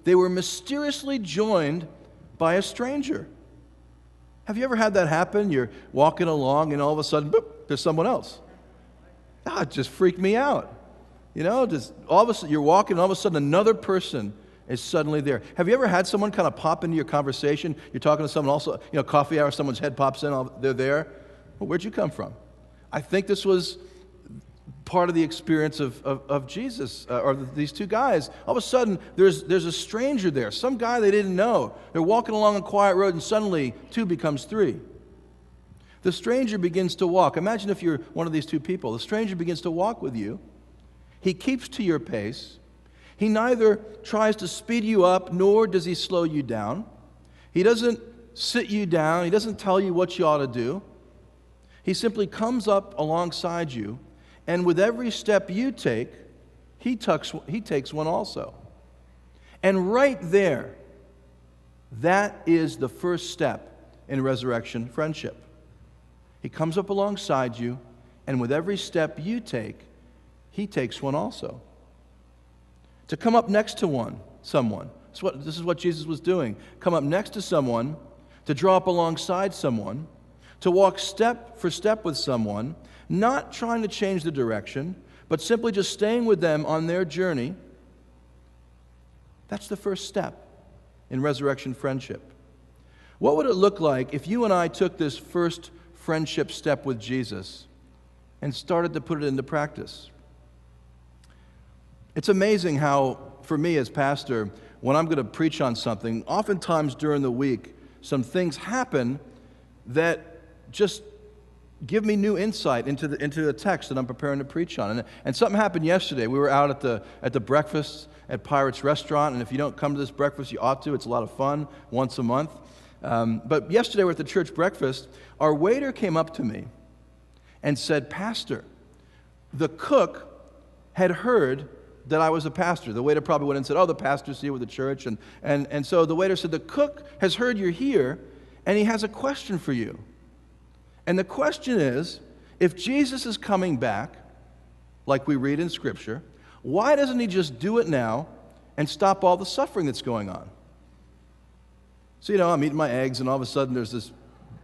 they were mysteriously joined by a stranger. Have you ever had that happen? You're walking along and all of a sudden, boop, there's someone else. It just freaked me out. Just all of a sudden you're walking and all of a sudden another person is suddenly there. Have you ever had someone kind of pop into your conversation? You're talking to someone also, coffee hour, someone's head pops in, they're there. Well, where'd you come from? I think this was part of the experience of Jesus, or these two guys. All of a sudden, there's a stranger there, some guy they didn't know. They're walking along a quiet road, and suddenly 2 becomes 3. The stranger begins to walk. Imagine if you're one of these 2 people. The stranger begins to walk with you. He keeps to your pace. He neither tries to speed you up, nor does he slow you down. He doesn't sit you down. He doesn't tell you what you ought to do. He simply comes up alongside you, and with every step you take, he takes one also. And right there, that is the first step in resurrection friendship. He comes up alongside you, and with every step you take, he takes one also. To come up next to someone. This is what Jesus was doing. Come up next to someone, to draw up alongside someone, to walk step for step with someone, not trying to change the direction, but simply just staying with them on their journey. That's the first step in resurrection friendship. What would it look like if you and I took this first friendship step with Jesus and started to put it into practice? It's amazing how, for me as pastor, when I'm going to preach on something, oftentimes during the week, some things happen that just give me new insight into the text that I'm preparing to preach on. And something happened yesterday. We were out at the breakfast at Pirate's Restaurant, and if you don't come to this breakfast, you ought to. It's a lot of fun, once a month. But yesterday we're at the church breakfast. Our waiter came up to me and said, "Pastor, the cook had heard that I was a pastor." The waiter probably went and said, "Oh, the pastor's here with the church." And so the waiter said, "The cook has heard you're here, and he has a question for you. And the question is, if Jesus is coming back, like we read in Scripture, why doesn't he just do it now and stop all the suffering that's going on?" So, I'm eating my eggs, and all of a sudden there's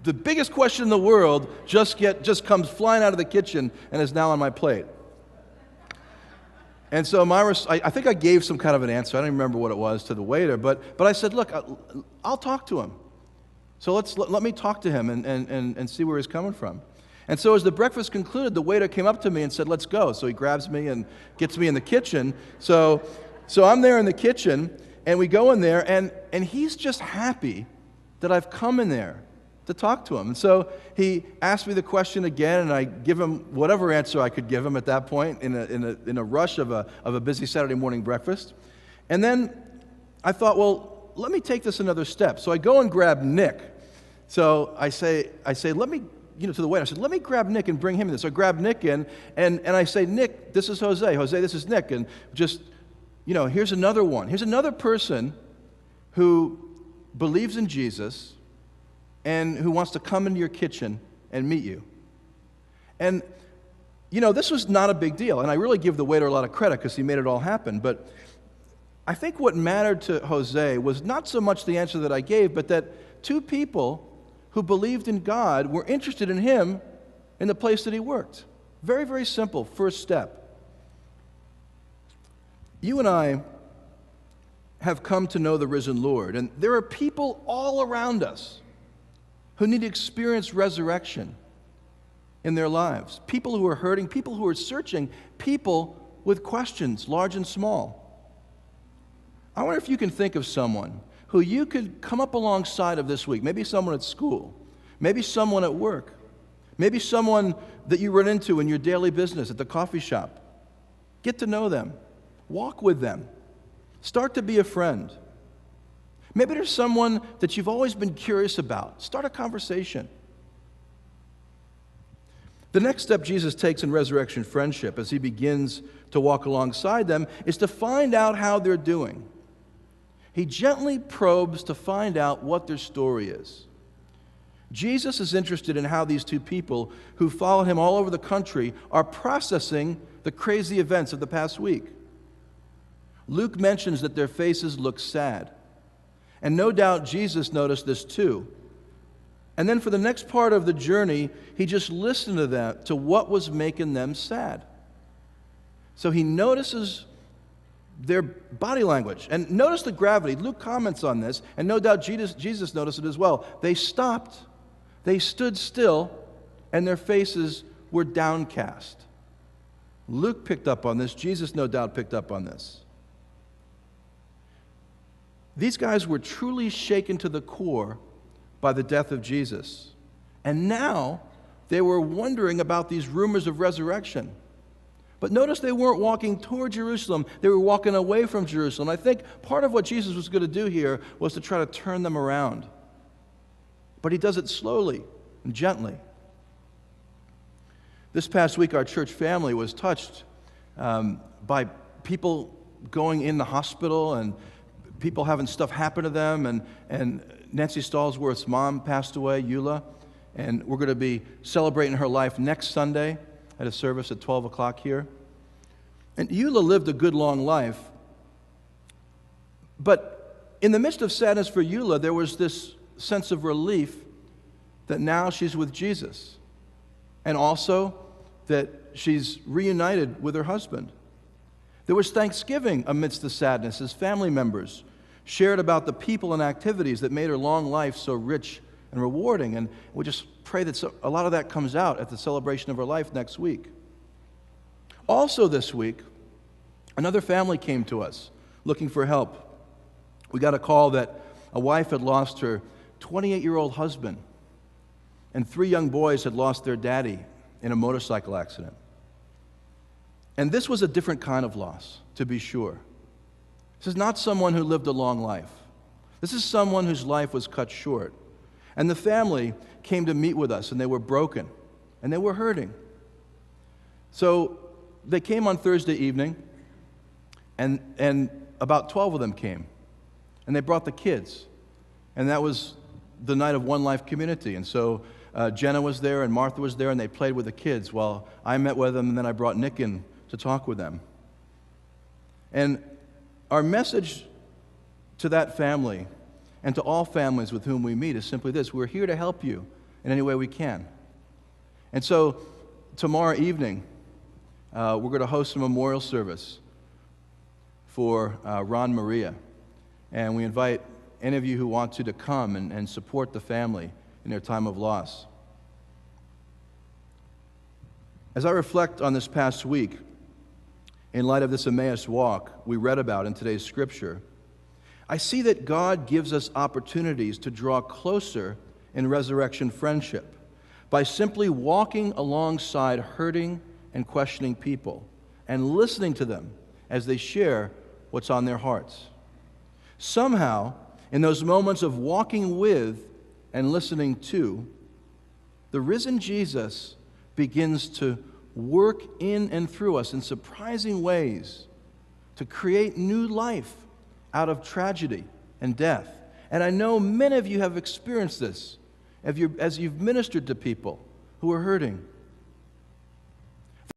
the biggest question in the world just comes flying out of the kitchen and is now on my plate. And so I think I gave some kind of an answer. I don't even remember what it was to the waiter, but I said, "Look, I'll talk to him. So let me talk to him and see where he's coming from." And so as the breakfast concluded, the waiter came up to me and said, "Let's go." So he grabs me and gets me in the kitchen. So I'm there in the kitchen, and we go in there, and he's just happy that I've come in there to talk to him. And so he asked me the question again, and I give him whatever answer I could give him at that point in a rush of a busy Saturday morning breakfast. And then I thought, well, let me take this another step. So I go and grab Nick. So I say, let me, to the waiter, I said, let me grab Nick and bring him in. So I grab Nick in, and I say, "Nick, this is Jose. Jose, this is Nick. And just, here's another one. Here's another person who believes in Jesus and who wants to come into your kitchen and meet you." And, this was not a big deal. And I really give the waiter a lot of credit because he made it all happen. But I think what mattered to Jose was not so much the answer that I gave, but that 2 people who believed in God were interested in him in the place that he worked. Very, very simple first step. You and I have come to know the risen Lord, and there are people all around us who need to experience resurrection in their lives. People who are hurting, people who are searching, people with questions, large and small. I wonder if you can think of someone who you could come up alongside of this week. Maybe someone at school, maybe someone at work, maybe someone that you run into in your daily business at the coffee shop. Get to know them. Walk with them. Start to be a friend. Maybe there's someone that you've always been curious about. Start a conversation. The next step Jesus takes in resurrection friendship as he begins to walk alongside them is to find out how they're doing. He gently probes to find out what their story is. Jesus is interested in how these 2 people who followed him all over the country are processing the crazy events of the past week. Luke mentions that their faces look sad. And no doubt Jesus noticed this too. And then for the next part of the journey, he just listened to them, to what was making them sad. So he notices their body language. And notice the gravity. Luke comments on this, and no doubt Jesus noticed it as well. They stopped, they stood still, and their faces were downcast. Luke picked up on this. Jesus no doubt picked up on this. These guys were truly shaken to the core by the death of Jesus. And now they were wondering about these rumors of resurrection. But notice they weren't walking toward Jerusalem, they were walking away from Jerusalem. I think part of what Jesus was going to do here was to try to turn them around. But he does it slowly and gently. This past week, our church family was touched by people going in the hospital and people having stuff happen to them. And Nancy Stallsworth's mom passed away, Eula, and we're going to be celebrating her life next Sunday at a service at 12 o'clock here. And Eula lived a good, long life. But in the midst of sadness for Eula, there was this sense of relief that now she's with Jesus. And also that she's reunited with her husband. There was thanksgiving amidst the sadness as family members shared about the people and activities that made her long life so rich and rewarding. And we just pray that a lot of that comes out at the celebration of her life next week. Also this week, another family came to us looking for help. We got a call that a wife had lost her 28-year-old husband, and 3 young boys had lost their daddy in a motorcycle accident. And this was a different kind of loss, to be sure. This is not someone who lived a long life. This is someone whose life was cut short. And the family came to meet with us, and they were broken, and they were hurting. So they came on Thursday evening, and about 12 of them came, and they brought the kids. And that was the night of One Life Community. And so Jenna was there, and Martha was there, and they played with the kids while I met with them, and then I brought Nick in to talk with them. And our message to that family and to all families with whom we meet is simply this: we're here to help you in any way we can. And so tomorrow evening, we're going to host a memorial service for Ron Maria. And we invite any of you who want to come and support the family in their time of loss. As I reflect on this past week, in light of this Emmaus walk we read about in today's scripture, I see that God gives us opportunities to draw closer in resurrection friendship by simply walking alongside hurting and questioning people and listening to them as they share what's on their hearts. Somehow, in those moments of walking with and listening to, the risen Jesus begins to work in and through us in surprising ways to create new life out of tragedy and death. And I know many of you have experienced this as you've ministered to people who are hurting